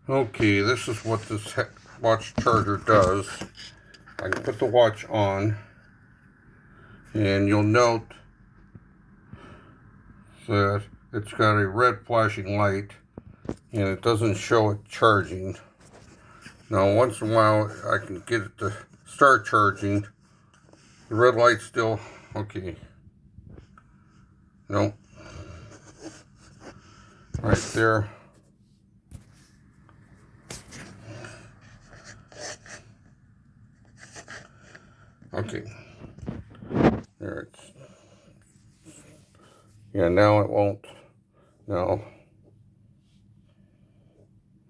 Okay, this is what this watch charger does. I can put the watch on, and you'll note that it's got a red flashing light, and it doesn't show it charging. Now, once in a while, I can get it to start charging. The red light's still okay. Nope. Right there. Okay. There it's. Yeah, now it won't. No.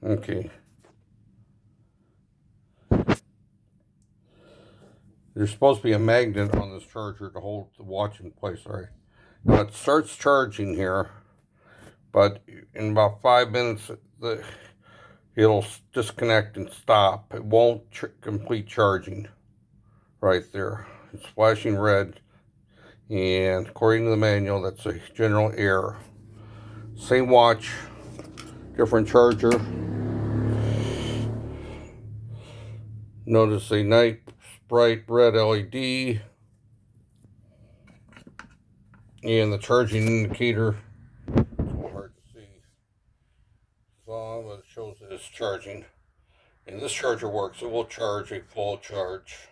Okay. There's supposed to be a magnet on this charger to hold the watch in place. All right. Now it starts charging here, but in about 5 minutes, it'll disconnect and stop. It won't complete charging. Right there. It's flashing red. And according to the manual, that's a general error. Same watch, different charger. Notice a nice bright red LED. And the charging indicator, it's a little hard to see, it's on, but it shows that it's charging. And this charger works. It will charge a full charge.